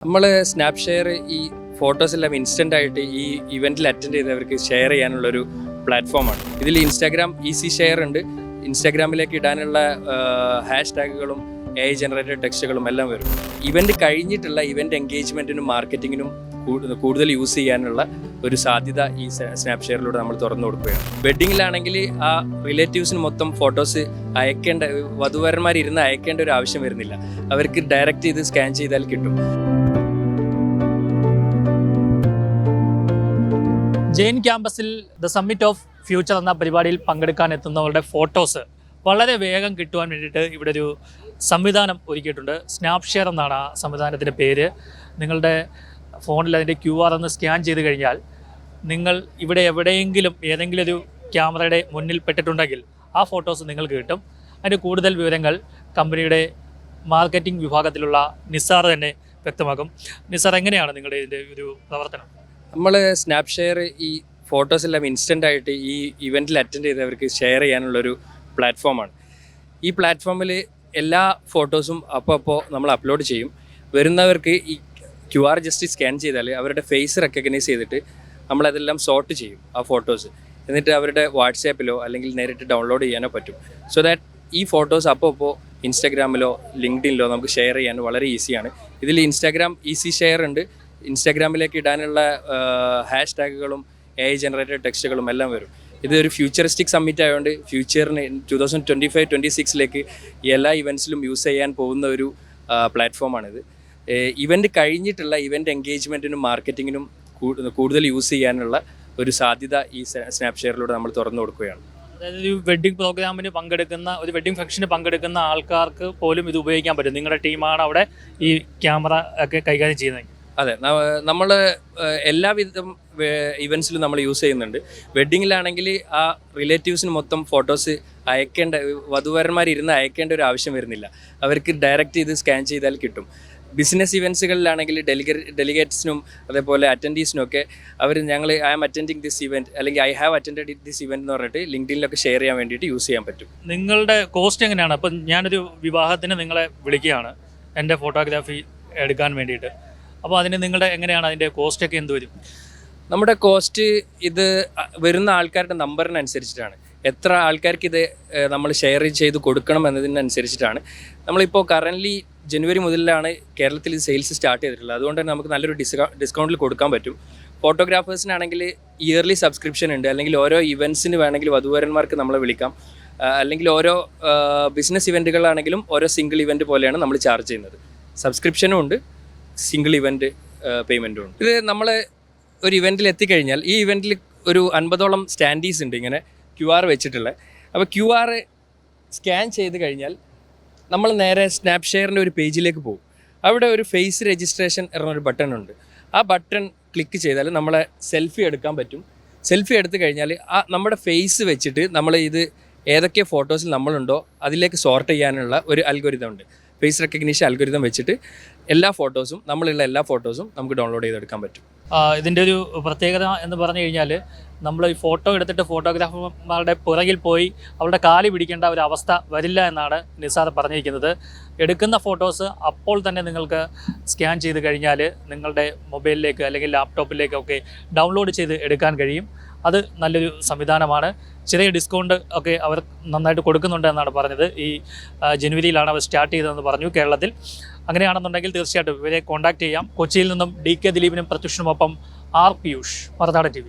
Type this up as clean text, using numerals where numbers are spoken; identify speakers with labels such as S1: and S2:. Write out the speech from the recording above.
S1: നമ്മൾ snap share ഈ photos എല്ലാം ഇൻസ്റ്റൻ്റ് ആയിട്ട് ഈ ഇവൻറ്റിൽ അറ്റൻഡ് ചെയ്തവർക്ക് ഷെയർ ചെയ്യാനുള്ളൊരു പ്ലാറ്റ്ഫോമാണ്. ഇതിൽ ഇൻസ്റ്റാഗ്രാം ഈസി ഷെയർ ഉണ്ട്. ഇൻസ്റ്റാഗ്രാമിലേക്ക് ഇടാനുള്ള ഹാഷ് ടാഗുകളും AI ജനറേറ്റഡ് ടെക്സ്റ്റുകളും എല്ലാം വരും. ഇവൻറ്റ് കഴിഞ്ഞിട്ടുള്ള ഇവൻറ്റ് എൻഗേജ്മെൻറ്റിനും മാർക്കറ്റിങ്ങിനും കൂടുതൽ യൂസ് ചെയ്യാനുള്ള ഒരു സാധ്യത ഈ സ്നാപ്പ് ഷെയറിലൂടെ നമ്മൾ തുറന്നു കൊടുക്കുകയാണ്. വെഡ്ഡിങ്ങിലാണെങ്കിൽ ആ റിലേറ്റീവ്സിന് മൊത്തം ഫോട്ടോസ് അയക്കേണ്ട, വധുവരന്മാർ ഇരുന്ന് അയക്കേണ്ട ഒരു ആവശ്യം വരുന്നില്ല. അവർക്ക് ഡയറക്റ്റ് ഇത് സ്കാൻ ചെയ്താൽ കിട്ടും.
S2: ജെയിൻ ക്യാമ്പസിൽ ദ സമ്മിറ്റ് ഓഫ് ഫ്യൂച്ചർ എന്ന പരിപാടിയിൽ പങ്കെടുക്കാൻ എത്തുന്നവരുടെ ഫോട്ടോസ് വളരെ വേഗം കിട്ടുവാൻ വേണ്ടിയിട്ട് ഇവിടെ ഒരു സംവിധാനം ഒരുക്കിയിട്ടുണ്ട്. സ്നാപ്പ് ഷെയർ എന്നാണ് ആ സംവിധാനത്തിൻ്റെ പേര്. നിങ്ങളുടെ ഫോണിൽ അതിൻ്റെ QR ഒന്ന് സ്കാൻ ചെയ്ത് കഴിഞ്ഞാൽ നിങ്ങൾ ഇവിടെ എവിടെയെങ്കിലും ഏതെങ്കിലും ഒരു ക്യാമറയുടെ മുന്നിൽ പെട്ടിട്ടുണ്ടെങ്കിൽ ആ ഫോട്ടോസ് നിങ്ങൾക്ക് കിട്ടും. അതിൻ്റെ കൂടുതൽ വിവരങ്ങൾ കമ്പനിയുടെ മാർക്കറ്റിംഗ് വിഭാഗത്തിലുള്ള നിസാർ തന്നെ വ്യക്തമാക്കും. നിസാർ, എങ്ങനെയാണ് നിങ്ങളുടെ ഇതിൻ്റെ ഒരു പ്രവർത്തനം?
S1: നമ്മൾ സ്നാപ്പ് ഷെയർ ഈ ഫോട്ടോസ് എല്ലാം ഇൻസ്റ്റൻ്റ് ആയിട്ട് ഈ ഇവൻറ്റിൽ അറ്റൻഡ് ചെയ്തവർക്ക് ഷെയർ ചെയ്യാനുള്ളൊരു പ്ലാറ്റ്ഫോമാണ്. ഈ പ്ലാറ്റ്ഫോമിൽ എല്ലാ ഫോട്ടോസും അപ്പോൾ നമ്മൾ അപ്ലോഡ് ചെയ്യും. വരുന്നവർക്ക് ഈ QR ജസ്റ്റ് സ്കാൻ ചെയ്താൽ അവരുടെ ഫേസ് റെക്കഗ്നൈസ് ചെയ്തിട്ട് നമ്മളതെല്ലാം സോർട്ട് ചെയ്യും ആ ഫോട്ടോസ്. എന്നിട്ട് അവരുടെ വാട്സാപ്പിലോ അല്ലെങ്കിൽ നേരിട്ട് ഡൗൺലോഡ് ചെയ്യാനോ പറ്റും. സോ ദാറ്റ് ഈ ഫോട്ടോസ് അപ്പോൾ ഇൻസ്റ്റാഗ്രാമിലോ ലിങ്ക്ഡിനിലോ നമുക്ക് ഷെയർ ചെയ്യാൻ വളരെ ഈസിയാണ്. ഇതിൽ ഇൻസ്റ്റാഗ്രാം ഈസി ഷെയർ ഉണ്ട്. ഇൻസ്റ്റാഗ്രാമിലേക്ക് ഇടാനുള്ള ഹാഷ് ടാഗുകളും AI ജനറേറ്റഡ് ടെക്സ്റ്റുകളും എല്ലാം വരും. ഇതൊരു ഫ്യൂച്ചറിസ്റ്റിക് സമ്മിറ്റ് ആയതുകൊണ്ട് ഫ്യൂച്ചറിന് 2025-26 എല്ലാ ഇവൻറ്റ്സിലും യൂസ് ചെയ്യാൻ പോകുന്ന ഒരു പ്ലാറ്റ്ഫോമാണിത്. ഇവൻറ്റ് കഴിഞ്ഞിട്ടുള്ള ഇവൻറ്റ് എൻഗേജ്മെൻറ്റിനും മാർക്കറ്റിങ്ങിനും കൂടുതൽ യൂസ് ചെയ്യാനുള്ള ഒരു സാധ്യത ഈ സ്നാപ്പ് ഷെയറിലൂടെ നമ്മൾ തുറന്നു കൊടുക്കുകയാണ്.
S2: അതായത് ഒരു വെഡ്ഡിംഗ് പ്രോഗ്രാമിന് പങ്കെടുക്കുന്ന, ഒരു വെഡ്ഡിംഗ് ഫംഗ്ഷന് പങ്കെടുക്കുന്ന ആൾക്കാർക്ക് പോലും ഇത് ഉപയോഗിക്കാൻ പറ്റും. നിങ്ങളുടെ ടീമാണ് അവിടെ ഈ ക്യാമറ ഒക്കെ കൈകാര്യം ചെയ്യുന്നത്.
S1: അതെ, നമ്മൾ എല്ലാവിധം ഇവൻറ്റ്സിലും നമ്മൾ യൂസ് ചെയ്യുന്നുണ്ട്. വെഡ്ഡിങ്ങിലാണെങ്കിൽ ആ റിലേറ്റീവ്സിന് മൊത്തം ഫോട്ടോസ് അയക്കേണ്ട, വധുവരന്മാർ ഇരുന്ന് അയക്കേണ്ട ഒരു ആവശ്യം വരുന്നില്ല. അവർക്ക് ഡയറക്റ്റ് ഇത് സ്കാൻ ചെയ്താൽ കിട്ടും. ബിസിനസ് ഇവൻറ്റ്സുകളിലാണെങ്കിൽ ഡെലിഗേറ്റ്സിനും അതേപോലെ അറ്റൻഡീസിനും ഒക്കെ ഞങ്ങൾ I am attending this event അല്ലെങ്കിൽ I have attended this event എന്ന് പറഞ്ഞിട്ട് ലിങ്ക്ഡിനിലൊക്കെ ഷെയർ ചെയ്യാൻ വേണ്ടിയിട്ട് യൂസ് ചെയ്യാൻ പറ്റും.
S2: നിങ്ങളുടെ കോസ്റ്റ് എങ്ങനെയാണ്? അപ്പം ഞാനൊരു വിവാഹത്തിന് നിങ്ങളെ വിളിക്കുകയാണ് എൻ്റെ ഫോട്ടോഗ്രാഫി എടുക്കാൻ വേണ്ടിയിട്ട്. അപ്പോൾ അതിന് നിങ്ങളുടെ എങ്ങനെയാണ് അതിൻ്റെ കോസ്റ്റൊക്കെ എന്ത് വരും?
S1: നമ്മുടെ കോസ്റ്റ് ഇത് വരുന്ന ആൾക്കാരുടെ നമ്പറിനനുസരിച്ചിട്ടാണ്. എത്ര ആൾക്കാർക്ക് ഇത് നമ്മൾ ഷെയർ ചെയ്ത് കൊടുക്കണം എന്നതിനനുസരിച്ചിട്ടാണ്. നമ്മളിപ്പോൾ കറൻ്റ്ലി ജനുവരി മുതലാണ് കേരളത്തിൽ ഇത് സെയിൽസ് സ്റ്റാർട്ട് ചെയ്തിട്ടുള്ളത്. അതുകൊണ്ട് തന്നെ നമുക്ക് നല്ലൊരു ഡിസ്കൗണ്ടിൽ കൊടുക്കാൻ പറ്റും. ഫോട്ടോഗ്രാഫേഴ്സിനാണെങ്കിൽ ഇയർലി സബ്സ്ക്രിപ്ഷൻ ഉണ്ട്. അല്ലെങ്കിൽ ഓരോ ഇവൻറ്റ്സിന് വേണമെങ്കിൽ വധുവരന്മാർക്ക് നമ്മളെ വിളിക്കാം. അല്ലെങ്കിൽ ഓരോ ബിസിനസ് ഇവൻറ്റുകളാണെങ്കിലും ഓരോ സിംഗിൾ ഇവൻറ്റ് പോലെയാണ് നമ്മൾ ചാർജ് ചെയ്യുന്നത്. സബ്സ്ക്രിപ്ഷനും ഉണ്ട്, സിംഗിൾ ഇവൻറ്റ് പേയ്മെൻറ്റും ഉണ്ട്. ഇത് നമ്മൾ ഒരു ഇവൻറ്റിൽ എത്തിക്കഴിഞ്ഞാൽ ഈ ഇവൻറ്റിൽ ഒരു 50ഓളം സ്റ്റാൻഡീസ് ഉണ്ട് ഇങ്ങനെ QR വെച്ചിട്ടുള്ളത്. അപ്പോൾ QR സ്കാൻ ചെയ്ത് കഴിഞ്ഞാൽ നമ്മൾ നേരെ സ്നാപ്പ് ഷെയറിൻ്റെ ഒരു പേജിലേക്ക് പോകും. അവിടെ ഒരു ഫേസ് രജിസ്ട്രേഷൻ എന്നൊരു ബട്ടൺ ഉണ്ട്. ആ ബട്ടൺ ക്ലിക്ക് ചെയ്താൽ നമ്മളെ സെൽഫി എടുക്കാൻ പറ്റും. സെൽഫി എടുത്തു കഴിഞ്ഞാൽ നമ്മുടെ ഫേസ് വെച്ചിട്ട് നമ്മൾ ഇത് ഏതൊക്കെ ഫോട്ടോസിൽ നമ്മളുണ്ടോ അതിലേക്ക് സോർട്ട് ചെയ്യാനുള്ള ഒരു അൽഗോരിതം ഉണ്ട്. ഫേസ് റെക്കഗ്നീഷൻ അൽഗോരിതം വെച്ചിട്ട് നമ്മളുള്ള എല്ലാ ഫോട്ടോസും നമുക്ക് ഡൗൺലോഡ് ചെയ്തെടുക്കാൻ പറ്റും.
S2: ഇതിൻ്റെ ഒരു പ്രത്യേകത എന്ന് പറഞ്ഞു കഴിഞ്ഞാൽ നമ്മൾ ഈ ഫോട്ടോ എടുത്തിട്ട് ഫോട്ടോഗ്രാഫർമാരുടെ പുറകിൽ പോയി അവരുടെ കാല് പിടിക്കേണ്ട ഒരു അവസ്ഥ വരില്ല എന്നാണ് നിസാർ പറഞ്ഞിരിക്കുന്നത്. എടുക്കുന്ന ഫോട്ടോസ് അപ്പോൾ തന്നെ നിങ്ങൾക്ക് സ്കാൻ ചെയ്ത് കഴിഞ്ഞാൽ നിങ്ങളുടെ മൊബൈലിലേക്ക് അല്ലെങ്കിൽ ലാപ്ടോപ്പിലേക്കൊക്കെ ഡൗൺലോഡ് ചെയ്ത് എടുക്കാൻ കഴിയും. അത് നല്ലൊരു സംവിധാനമാണ്. ചെറിയ ഡിസ്കൗണ്ട് ഒക്കെ അവർ നന്നായിട്ട് കൊടുക്കുന്നുണ്ട് എന്നാണ് പറഞ്ഞത്. ഈ ജനുവരിയിലാണ് അവർ സ്റ്റാർട്ട് ചെയ്തതെന്ന് പറഞ്ഞു കേരളത്തിൽ. അങ്ങനെയാണെന്നുണ്ടെങ്കിൽ തീർച്ചയായിട്ടും ഇവരെ കോൺടാക്ട് ചെയ്യാം. കൊച്ചിയിൽ നിന്നും DK ദിലീപിനും പ്രത്യുഷനുമൊപ്പം R. പിയൂഷ്, മറുനാടൻ TV.